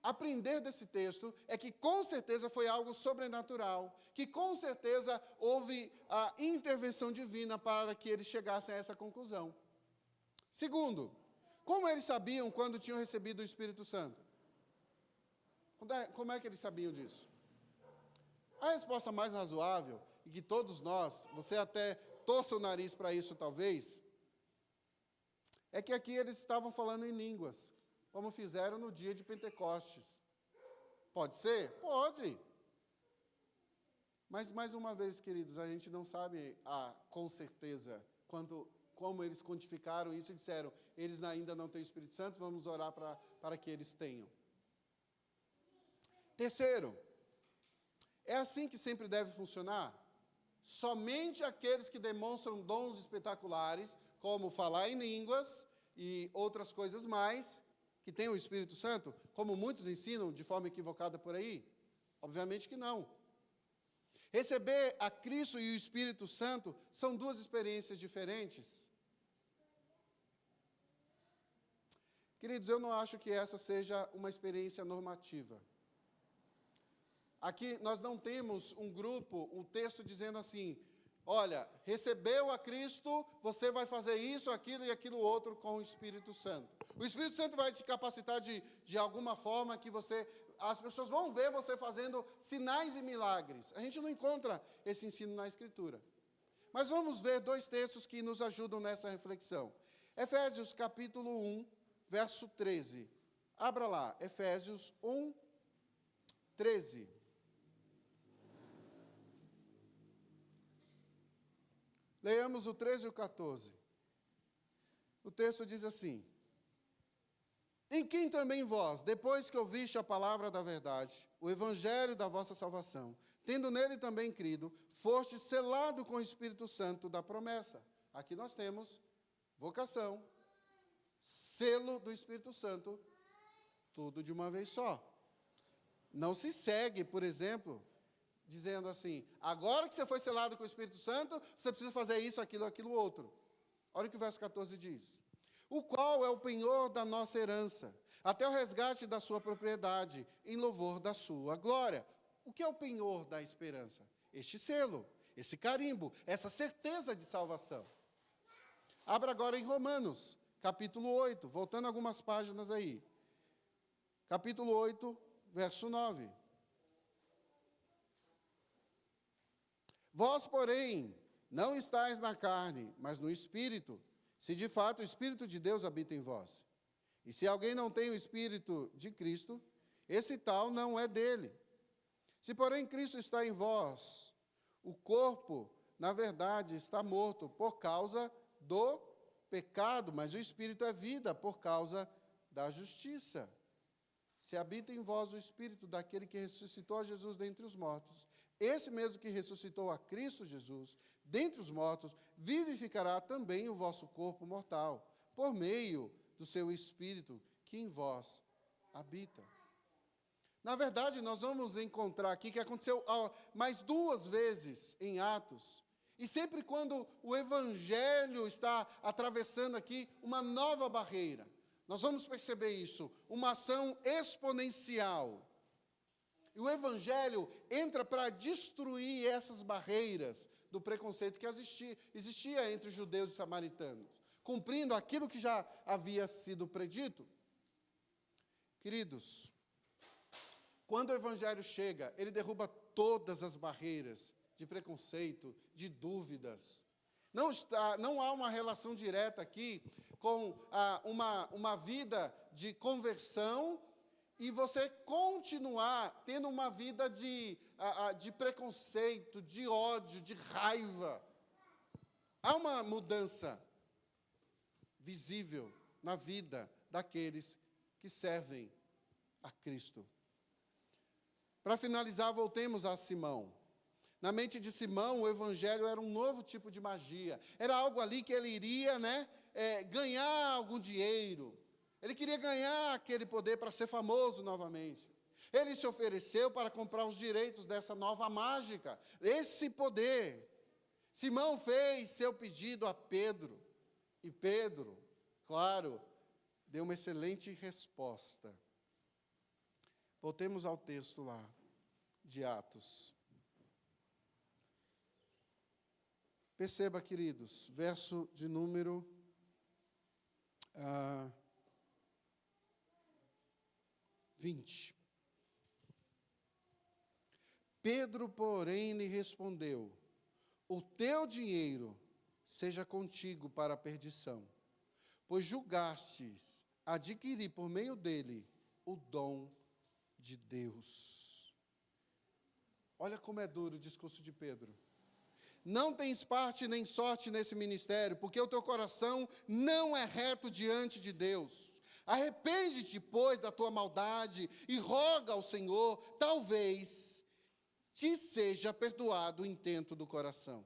aprender desse texto é que com certeza foi algo sobrenatural, que com certeza houve a intervenção divina para que eles chegassem a essa conclusão. Segundo, como eles sabiam quando tinham recebido o Espírito Santo? Como é que eles sabiam disso? A resposta mais razoável, e que todos nós, você até torça o nariz para isso talvez, é que aqui eles estavam falando em línguas, como fizeram no dia de Pentecostes. Pode ser? Pode. Mas, mais uma vez, queridos, a gente não sabe com certeza como eles quantificaram isso e disseram, eles ainda não têm o Espírito Santo, vamos orar para que eles tenham. Terceiro, é assim que sempre deve funcionar? Somente aqueles que demonstram dons espetaculares, como falar em línguas e outras coisas mais, que têm o Espírito Santo, como muitos ensinam de forma equivocada por aí? Obviamente que não. Receber a Cristo e o Espírito Santo são duas experiências diferentes. Queridos, eu não acho que essa seja uma experiência normativa. Aqui nós não temos um grupo, um texto dizendo assim, olha, recebeu a Cristo, você vai fazer isso, aquilo e aquilo outro com o Espírito Santo. O Espírito Santo vai te capacitar de alguma forma que as pessoas vão ver você fazendo sinais e milagres. A gente não encontra esse ensino na Escritura. Mas vamos ver dois textos que nos ajudam nessa reflexão. Efésios capítulo 1, verso 13. Abra lá, Efésios 1, 13. Leamos o 13 e o 14. O texto diz assim: em quem também vós, depois que ouviste a palavra da verdade, o evangelho da vossa salvação, tendo nele também crido, foste selado com o Espírito Santo da promessa. Aqui nós temos vocação, selo do Espírito Santo, tudo de uma vez só. Não se segue, por exemplo, dizendo assim: agora que você foi selado com o Espírito Santo, você precisa fazer isso, aquilo, outro. Olha o que o verso 14 diz: o qual é o penhor da nossa herança, até o resgate da sua propriedade, em louvor da sua glória. O que é o penhor da esperança? Este selo, esse carimbo, essa certeza de salvação. Abra agora em Romanos, capítulo 8, voltando algumas páginas aí. Capítulo 8, verso 9. Vós, porém, não estáis na carne, mas no Espírito, se de fato o Espírito de Deus habita em vós. E se alguém não tem o Espírito de Cristo, esse tal não é dele. Se, porém, Cristo está em vós, o corpo, na verdade, está morto por causa do pecado, mas o Espírito é vida por causa da justiça. Se habita em vós o Espírito daquele que ressuscitou a Jesus dentre os mortos, esse mesmo que ressuscitou a Cristo Jesus dentre os mortos, vivificará também o vosso corpo mortal, por meio do seu Espírito que em vós habita. Na verdade, nós vamos encontrar aqui que aconteceu mais 2 vezes em Atos, e sempre quando o Evangelho está atravessando aqui uma nova barreira, nós vamos perceber isso, uma ação exponencial. E o Evangelho entra para destruir essas barreiras do preconceito que existia entre os judeus e samaritanos, cumprindo aquilo que já havia sido predito. Queridos, quando o Evangelho chega, ele derruba todas as barreiras de preconceito, de dúvidas. Não há uma relação direta aqui com uma vida de conversão e você continuar tendo uma vida de preconceito, de ódio, de raiva. Há uma mudança visível na vida daqueles que servem a Cristo. Para finalizar, voltemos a Simão. Na mente de Simão, o Evangelho era um novo tipo de magia. Era algo ali que ele iria, ganhar algum dinheiro. Ele queria ganhar aquele poder para ser famoso novamente. Ele se ofereceu para comprar os direitos dessa nova mágica, esse poder. Simão fez seu pedido a Pedro. E Pedro, claro, deu uma excelente resposta. Voltemos ao texto lá, de Atos. Perceba, queridos, verso de número 20. Pedro, porém, lhe respondeu: o teu dinheiro seja contigo para a perdição, pois julgastes adquirir por meio dele o dom de Deus. Olha como é duro o discurso de Pedro. Não tens parte nem sorte nesse ministério, porque o teu coração não é reto diante de Deus. Arrepende-te, pois, da tua maldade e roga ao Senhor, talvez te seja perdoado o intento do coração.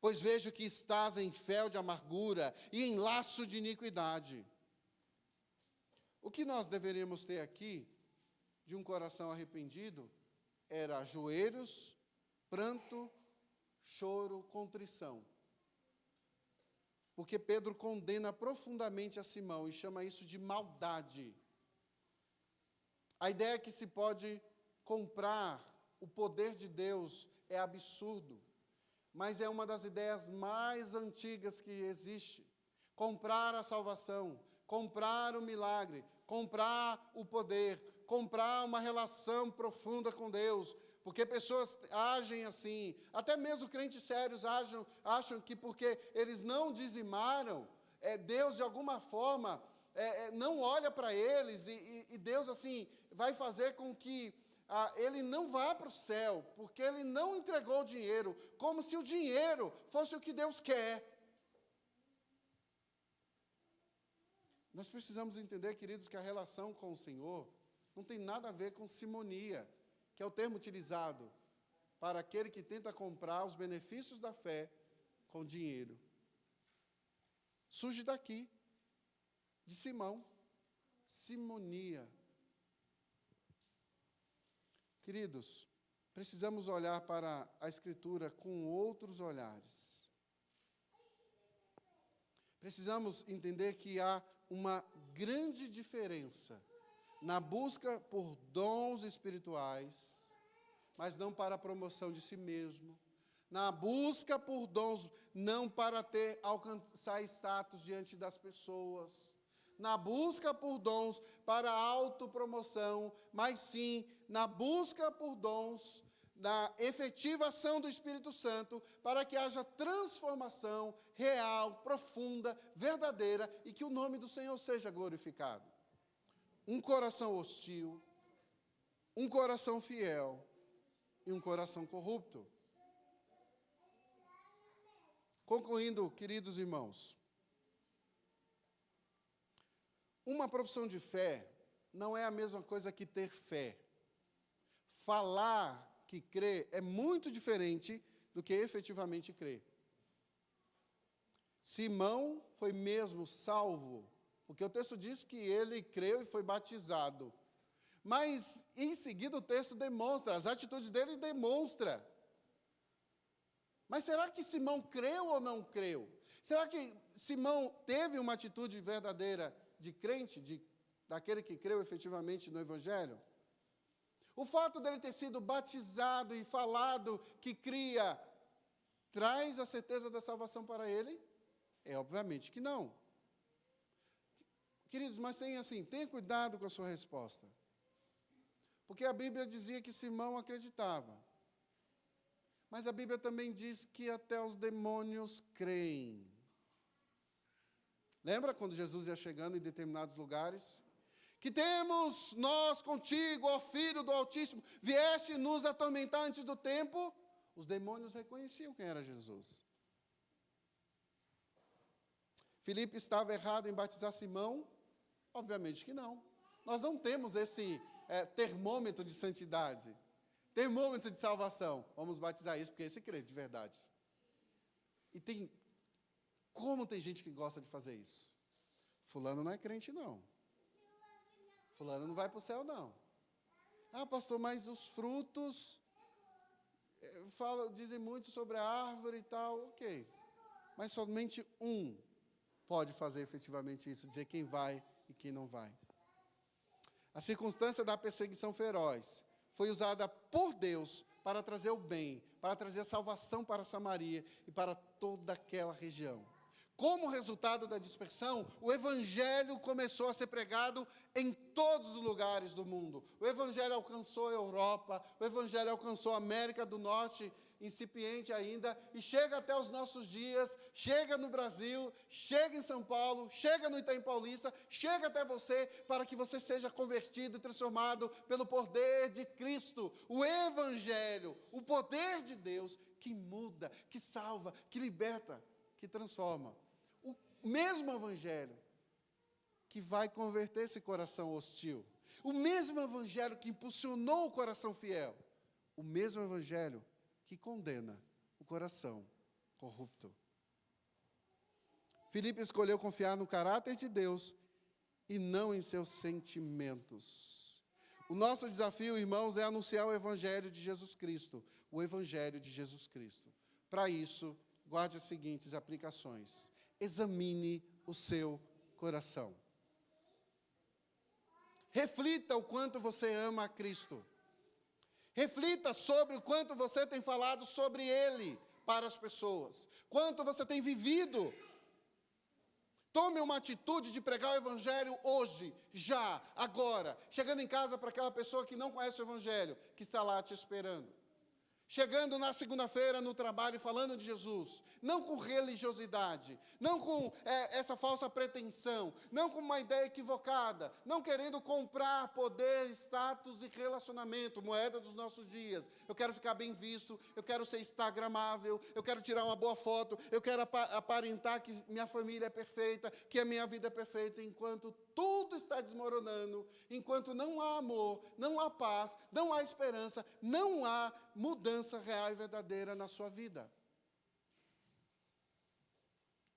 Pois vejo que estás em fel de amargura e em laço de iniquidade. O que nós deveríamos ter aqui, de um coração arrependido, era joelhos, pranto, choro, contrição. Porque Pedro condena profundamente a Simão e chama isso de maldade. A ideia que se pode comprar o poder de Deus é absurdo, mas é uma das ideias mais antigas que existe. Comprar a salvação, comprar o milagre, comprar o poder, comprar uma relação profunda com Deus, porque pessoas agem assim, até mesmo crentes sérios acham que porque eles não dizimaram, Deus de alguma forma não olha para eles e Deus assim vai fazer com que ele não vá para o céu, porque ele não entregou o dinheiro, como se o dinheiro fosse o que Deus quer. Nós precisamos entender, queridos, que a relação com o Senhor não tem nada a ver com simonia, que é o termo utilizado para aquele que tenta comprar os benefícios da fé com dinheiro. Surge daqui, de Simão, simonia. Queridos, precisamos olhar para a Escritura com outros olhares. Precisamos entender que há uma grande diferença na busca por dons espirituais, mas não para a promoção de si mesmo, na busca por dons não para alcançar status diante das pessoas, na busca por dons para autopromoção, mas sim na busca por dons da efetiva ação do Espírito Santo, para que haja transformação real, profunda, verdadeira, e que o nome do Senhor seja glorificado. Um coração hostil, um coração fiel e um coração corrupto. Concluindo, queridos irmãos, uma profissão de fé não é a mesma coisa que ter fé. Falar que crê é muito diferente do que efetivamente crer. Simão foi mesmo salvo, porque o texto diz que ele creu e foi batizado. Mas, em seguida, o texto demonstra, as atitudes dele demonstram. Mas será que Simão creu ou não creu? Será que Simão teve uma atitude verdadeira de crente, daquele que creu efetivamente no Evangelho? O fato dele ter sido batizado e falado que cria, traz a certeza da salvação para ele? É obviamente que não. Queridos, mas tenha cuidado com a sua resposta. Porque a Bíblia dizia que Simão acreditava. Mas a Bíblia também diz que até os demônios creem. Lembra quando Jesus ia chegando em determinados lugares? Que temos nós contigo, ó Filho do Altíssimo, vieste nos atormentar antes do tempo? Os demônios reconheciam quem era Jesus. Filipe estava errado em batizar Simão? Obviamente que não. Nós não temos esse termômetro de santidade, termômetro de salvação. Vamos batizar isso, porque esse crê de verdade. E como tem gente que gosta de fazer isso? Fulano não é crente, não. Fulano não vai para o céu, não. Ah, pastor, mas os frutos dizem muito sobre a árvore e tal, ok. Mas somente um pode fazer efetivamente isso, dizer quem vai e quem não vai. A circunstância da perseguição feroz foi usada por Deus para trazer o bem, para trazer a salvação para Samaria e para toda aquela região. Como resultado da dispersão, o Evangelho começou a ser pregado em todos os lugares do mundo. O Evangelho alcançou a Europa, o Evangelho alcançou a América do Norte, incipiente ainda, e chega até os nossos dias, chega no Brasil, chega em São Paulo, chega no Itaim Paulista, chega até você, para que você seja convertido e transformado pelo poder de Cristo. O Evangelho, o poder de Deus, que muda, que salva, que liberta, que transforma. O mesmo Evangelho que vai converter esse coração hostil. O mesmo Evangelho que impulsionou o coração fiel. O mesmo Evangelho que condena o coração corrupto. Filipe escolheu confiar no caráter de Deus e não em seus sentimentos. O nosso desafio, irmãos, é anunciar o Evangelho de Jesus Cristo. O Evangelho de Jesus Cristo. Para isso, guarde as seguintes aplicações. Examine o seu coração. Reflita o quanto você ama a Cristo. Reflita sobre o quanto você tem falado sobre Ele para as pessoas. Quanto você tem vivido. Tome uma atitude de pregar o Evangelho hoje, já, agora. Chegando em casa para aquela pessoa que não conhece o Evangelho, que está lá te esperando. chegando na segunda-feira no trabalho falando de Jesus, não com religiosidade, não com essa falsa pretensão, não com uma ideia equivocada, não querendo comprar poder, status e relacionamento, moeda dos nossos dias. Eu quero ficar bem visto, eu quero ser instagramável, eu quero tirar uma boa foto, eu quero aparentar que minha família é perfeita, que a minha vida é perfeita, enquanto tudo está desmoronando, enquanto não há amor, não há paz, não há esperança, não há mudança real e verdadeira na sua vida.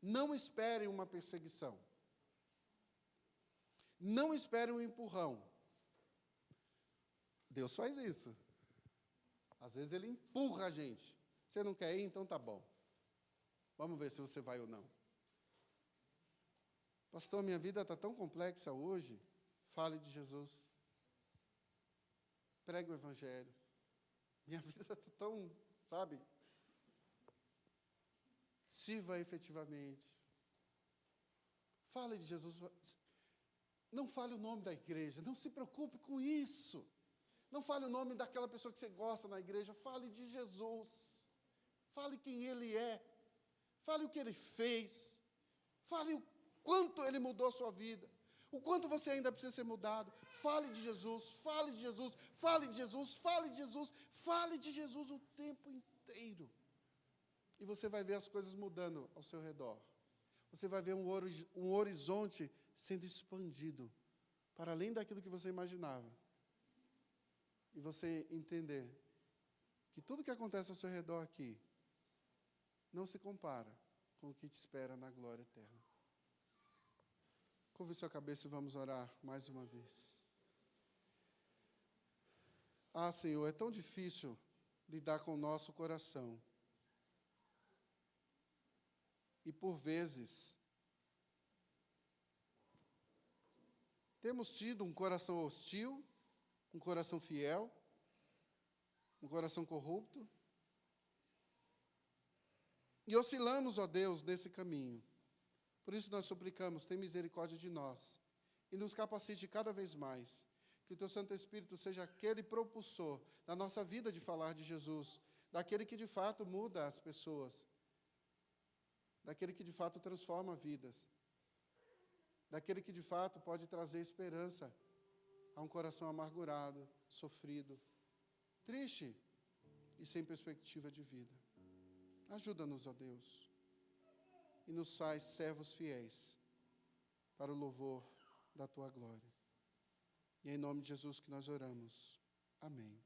Não espere uma perseguição. Não espere um empurrão. Deus faz isso. Às vezes Ele empurra a gente. Você não quer ir? Então tá bom. Vamos ver se você vai ou não. Pastor, minha vida está tão complexa hoje. Fale de Jesus. Pregue o Evangelho. Minha vida está tão, sabe? Sirva efetivamente. Fale de Jesus. Não fale o nome da igreja. Não se preocupe com isso. Não fale o nome daquela pessoa que você gosta na igreja. Fale de Jesus. Fale quem Ele é. Fale o que Ele fez. Fale o quanto Ele mudou a sua vida. O quanto você ainda precisa ser mudado. Fale de Jesus, fale de Jesus, fale de Jesus, fale de Jesus, fale de Jesus o tempo inteiro. E você vai ver as coisas mudando ao seu redor. Você vai ver um horizonte sendo expandido para além daquilo que você imaginava. E você entender que tudo que acontece ao seu redor aqui não se compara com o que te espera na glória eterna. Curve sua cabeça e vamos orar mais uma vez. Ah, Senhor, é tão difícil lidar com o nosso coração. E por vezes, temos tido um coração hostil, um coração fiel, um coração corrupto. E oscilamos, ó Deus, nesse caminho. Por isso nós suplicamos, tem misericórdia de nós e nos capacite cada vez mais. Que o Teu Santo Espírito seja aquele propulsor da nossa vida de falar de Jesus, daquele que de fato muda as pessoas, daquele que de fato transforma vidas, daquele que de fato pode trazer esperança a um coração amargurado, sofrido, triste e sem perspectiva de vida. Ajuda-nos, ó Deus. E nos faz servos fiéis para o louvor da Tua glória. E é em nome de Jesus que nós oramos. Amém.